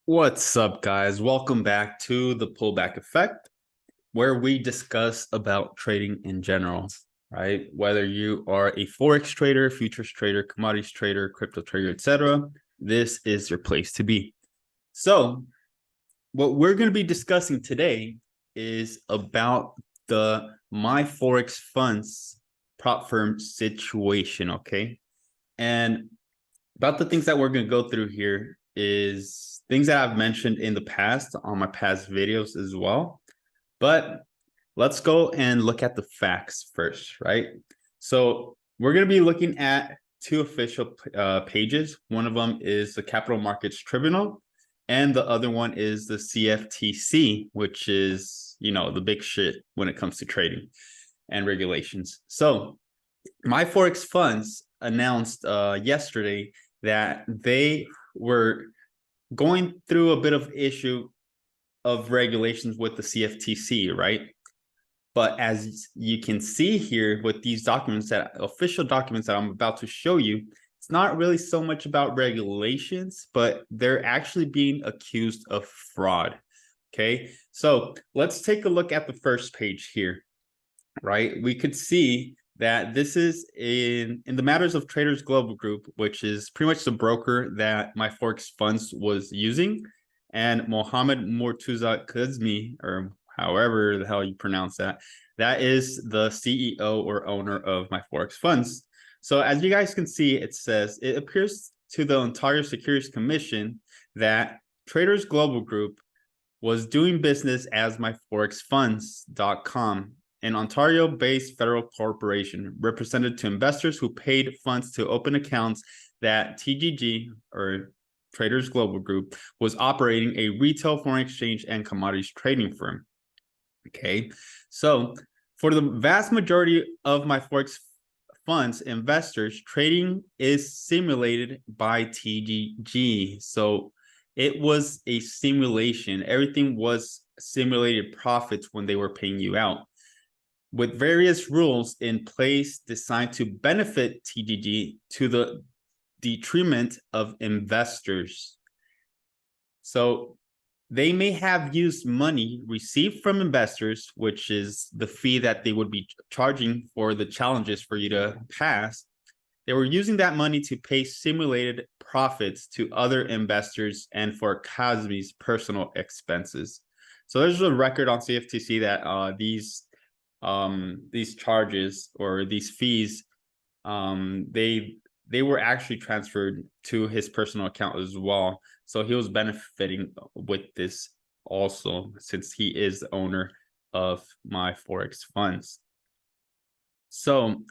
What's up, guys? Welcome back to the Pullback Effect, where we discuss about trading in general, right? Whether you are a Forex trader, futures trader, commodities trader, crypto trader, etc., this is your place to be. So, what we're going to be discussing today is about the My Forex Funds prop firm situation, okay? And about the things that we're going to go through here is things that I've mentioned in the past on my past videos as well. But let's go and look at the facts first, right? So we're going to be looking at two official pages. One of them is the Capital Markets Tribunal, and the other one is the CFTC, which is, the big shit when it comes to trading and regulations. So My Forex Funds announced yesterday that they were going through a bit of issue of regulations with the CFTC, right? But as you can see here with these documents, that official documents that I'm about to show you, it's not really so much about regulations, but they're actually being accused of fraud. Okay, so let's take a look at the first page here, right? We could see that this is in the matters of Traders Global Group, which is pretty much the broker that My Forex Funds was using, and Mohammed Murtuza Kazmi, or however the hell you pronounce that, that is the CEO or owner of My Forex Funds. So as you guys can see, it says it appears to the Ontario Securities Commission that Traders Global Group was doing business as myforexfunds.com, an Ontario-based federal corporation represented to investors who paid funds to open accounts that TGG, or Traders Global Group, was operating a retail foreign exchange and commodities trading firm. Okay, so for the vast majority of My Forex Funds investors, trading is simulated by TGG. So it was a simulation. Everything was simulated profits when they were paying you out, with various rules in place designed to benefit TGG to the detriment of investors. So they may have used money received from investors, which is the fee that they would be charging for the challenges for you to pass. They were using that money to pay simulated profits to other investors and for Kazmi's personal expenses. So there's a record on CFTC that these charges or these fees, they were actually transferred to his personal account as well. So he was benefiting with this also, since he is the owner of My Forex Funds. So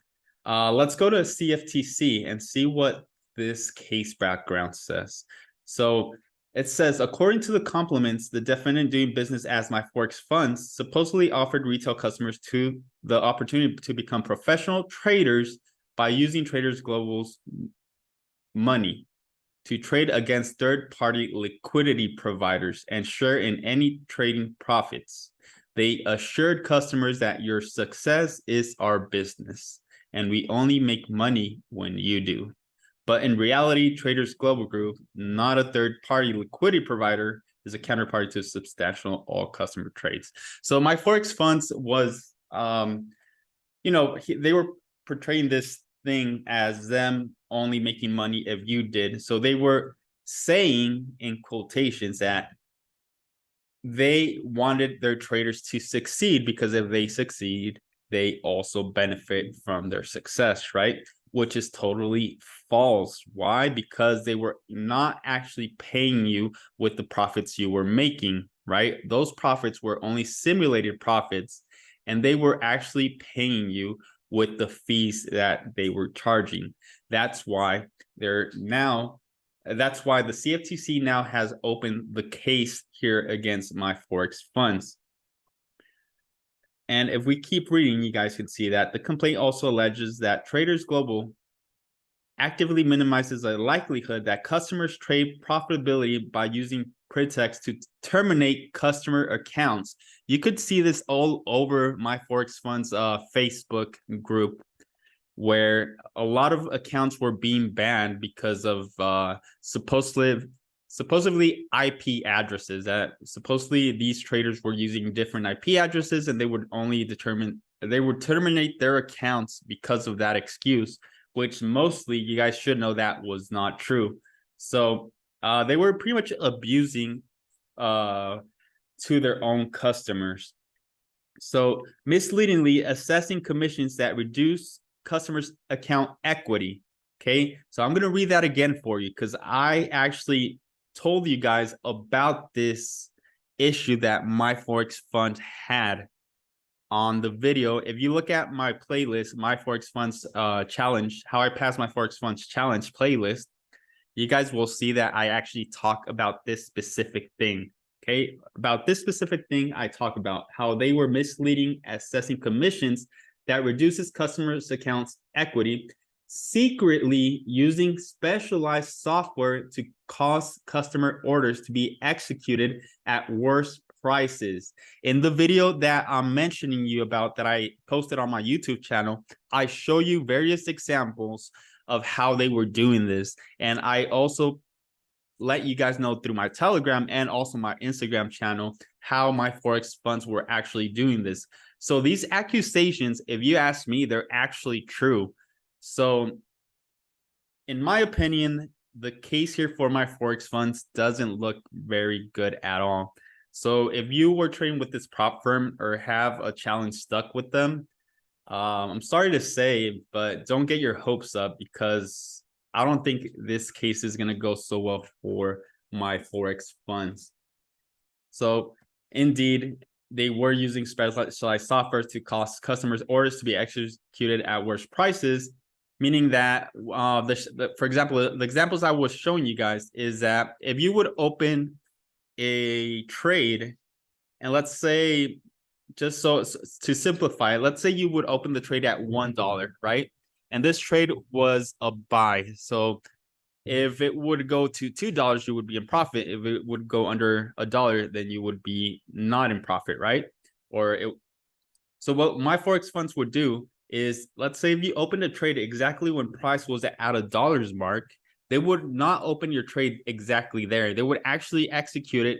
let's go to CFTC and see what this case background says. So it says, according to the compliments, the defendant doing business as My Forex Funds supposedly offered retail customers to the opportunity to become professional traders by using Traders Global's money to trade against third-party liquidity providers and share in any trading profits. They assured customers that your success is our business, and we only make money when you do. But in reality, Traders Global Group, not a third-party liquidity provider, is a counterparty to substantial all customer trades. So My Forex Funds was, they were portraying this thing as them only making money if you did. So they were saying in quotations that they wanted their traders to succeed, because if they succeed, they also benefit from their success, right? Which is totally false. Why? Because they were not actually paying you with the profits you were making, right? Those profits were only simulated profits, and they were actually paying you with the fees that they were charging. That's why the CFTC now has opened the case here against My Forex Funds. And if we keep reading, you guys can see that the complaint also alleges that Traders Global actively minimizes the likelihood that customers trade profitability by using pretext to terminate customer accounts. You could see this all over My Forex Funds Facebook group, where a lot of accounts were being banned because of supposedly supposedly IP addresses. That supposedly these traders were using different IP addresses, and they would terminate their accounts because of that excuse, which mostly you guys should know that was not true. So they were pretty much abusing to their own customers. So misleadingly assessing commissions that reduce customers' account equity. Okay, so I'm going to read that again for you because I actually told you guys about this issue that My Forex Fund had on the video. If you look at my playlist, My Forex Funds challenge, how I passed My Forex Funds challenge playlist, you guys will see that I actually talk about this specific thing. Okay, about this specific thing, I talk about how they were misleading assessing commissions that reduces customers' accounts equity, secretly using specialized software to cause customer orders to be executed at worse prices. In the video that I'm mentioning you about that I posted on my YouTube channel, I show you various examples of how they were doing this. And I also let you guys know through my Telegram and also my Instagram channel how My Forex Funds were actually doing this. So these accusations, if you ask me, they're actually true. So in my opinion, the case here for My Forex Funds doesn't look very good at all. So if you were trading with this prop firm or have a challenge stuck with them, I'm sorry to say, but don't get your hopes up because I don't think this case is going to go so well for My Forex Funds. So indeed, they were using specialized software to cause customers' orders to be executed at worse prices, meaning that, for example, the examples I was showing you guys is that if you would open a trade, and let's say, just so to simplify, let's say you would open the trade at $1, right? And this trade was a buy. So if it would go to $2, you would be in profit. If it would go under $1, then you would be not in profit, right? So what My Forex Funds would do is, let's say if you opened a trade exactly when price was at $1 mark, they would not open your trade exactly there. They would actually execute it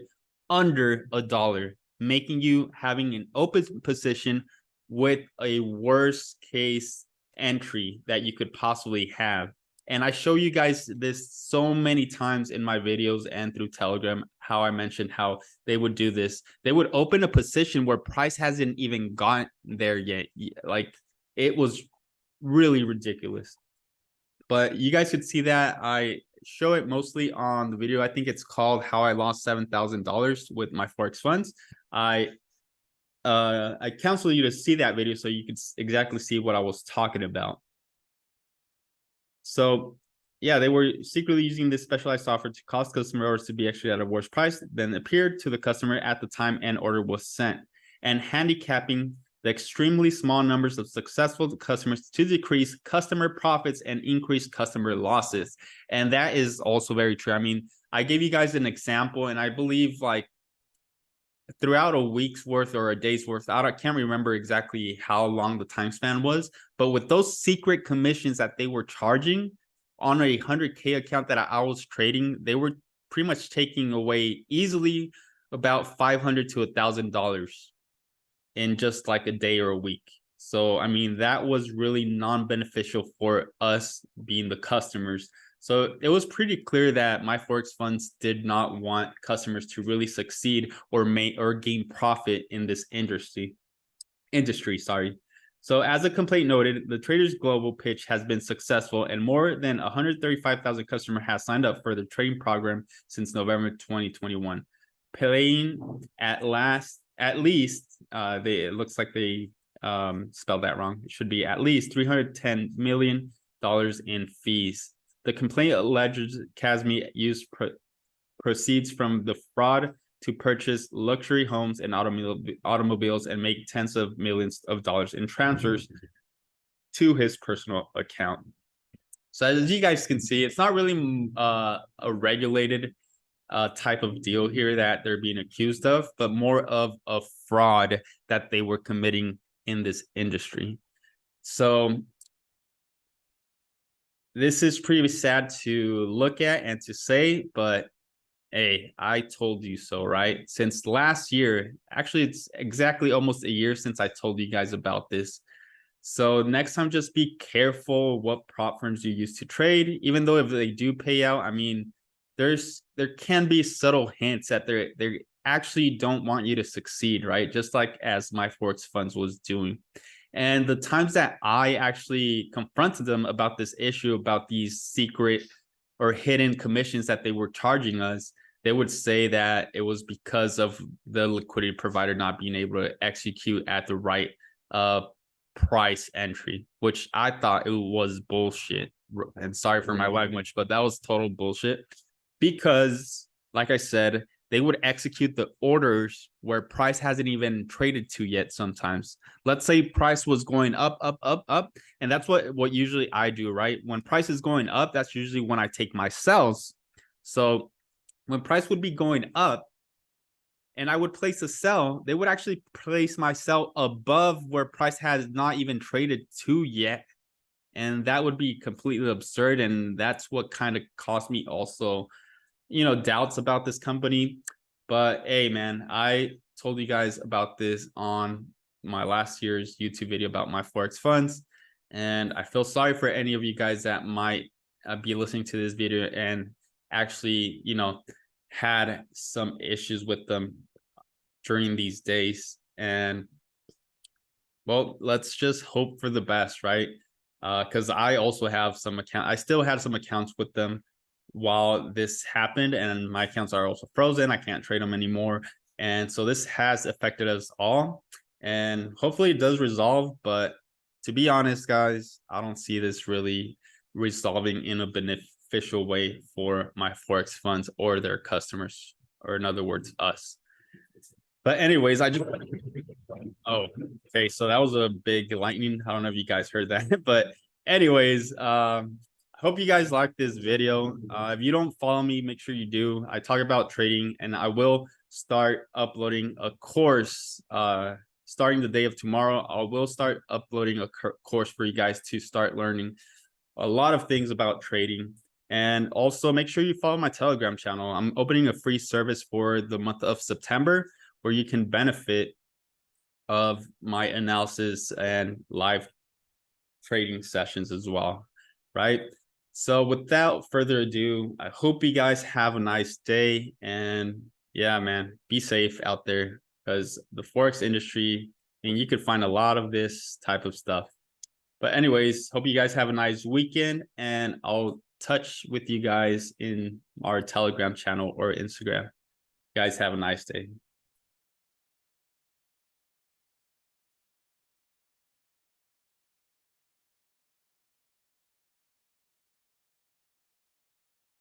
under $1, making you having an open position with a worst case entry that you could possibly have. And I show you guys this so many times in my videos and through Telegram, how I mentioned how they would do this. They would open a position where price hasn't even gotten there yet. Like, it was really ridiculous. But you guys could see that I show it mostly on the video. I think it's called How I Lost $7,000 with My Forex Funds. I counsel you to see that video so you can exactly see what I was talking about. So yeah, they were secretly using this specialized software to cause customer orders to be actually at a worse price than appeared to the customer at the time an order was sent, and handicapping the extremely small numbers of successful customers to decrease customer profits and increase customer losses. And that is also very true. I mean, I gave you guys an example, and I believe like throughout a week's worth or a day's worth, I can't remember exactly how long the time span was, but with those secret commissions that they were charging on a 100K account that I was trading, they were pretty much taking away easily about $500 to $1,000 in just like a day or a week. So, I mean, that was really non-beneficial for us being the customers. So it was pretty clear that My Forex Funds did not want customers to really succeed or gain profit in this industry. Sorry. So as a complaint noted, the Traders Global pitch has been successful, and more than 135,000 customers have signed up for the trading program since November 2021, paying at least it looks like they spelled that wrong. It should be at least $310 million in fees. The complaint alleges Kasmi used proceeds from the fraud to purchase luxury homes and automobiles and make tens of millions of dollars in transfers to his personal account. So as you guys can see, it's not really a regulated type of deal here that they're being accused of, but more of a fraud that they were committing in this industry. So this is pretty sad to look at and to say, but Hey, I told you so, right? Since last year, actually, it's exactly almost a year since I told you guys about this. So next time, just be careful what prop firms you use to trade. Even though if they do pay out, I mean, there can be subtle hints that they actually don't want you to succeed, right? Just like as My Forex Funds was doing. And the times that I actually confronted them about this issue, about these secret or hidden commissions that they were charging us, they would say that it was because of the liquidity provider not being able to execute at the right price entry, which I thought it was bullshit. And sorry for my language, but that was total bullshit. Because, like I said, they would execute the orders where price hasn't even traded to yet sometimes. Let's say price was going up, up, up, up. And that's what usually I do, right? When price is going up, that's usually when I take my sells. So when price would be going up and I would place a sell, they would actually place my sell above where price has not even traded to yet. And that would be completely absurd. And that's what kind of cost me also, doubts about this company. But hey, man, I told you guys about this on my last year's YouTube video about My Forex Funds. And I feel sorry for any of you guys that might be listening to this video and actually, had some issues with them during these days. And well, let's just hope for the best, right? Because I also have I still had some accounts with them while this happened, and my accounts are also frozen. I can't trade them anymore. And so this has affected us all. And hopefully it does resolve. But to be honest, guys, I don't see this really resolving in a beneficial way for My Forex Funds or their customers, or in other words, us. But anyways, oh, okay, so that was a big lightning. I don't know if you guys heard that, but anyways, hope you guys like this video. If you don't follow me, make sure you do. I talk about trading, and I will start uploading a course starting the day of tomorrow. I will start uploading a course for you guys to start learning a lot of things about trading. And also make sure you follow my Telegram channel. I'm opening a free service for the month of September where you can benefit of my analysis and live trading sessions as well, right? So without further ado, I hope you guys have a nice day. And yeah, man, be safe out there, because the Forex industry, and you could find a lot of this type of stuff. But anyways, hope you guys have a nice weekend, and I'll touch with you guys in our Telegram channel or Instagram. You guys have a nice day.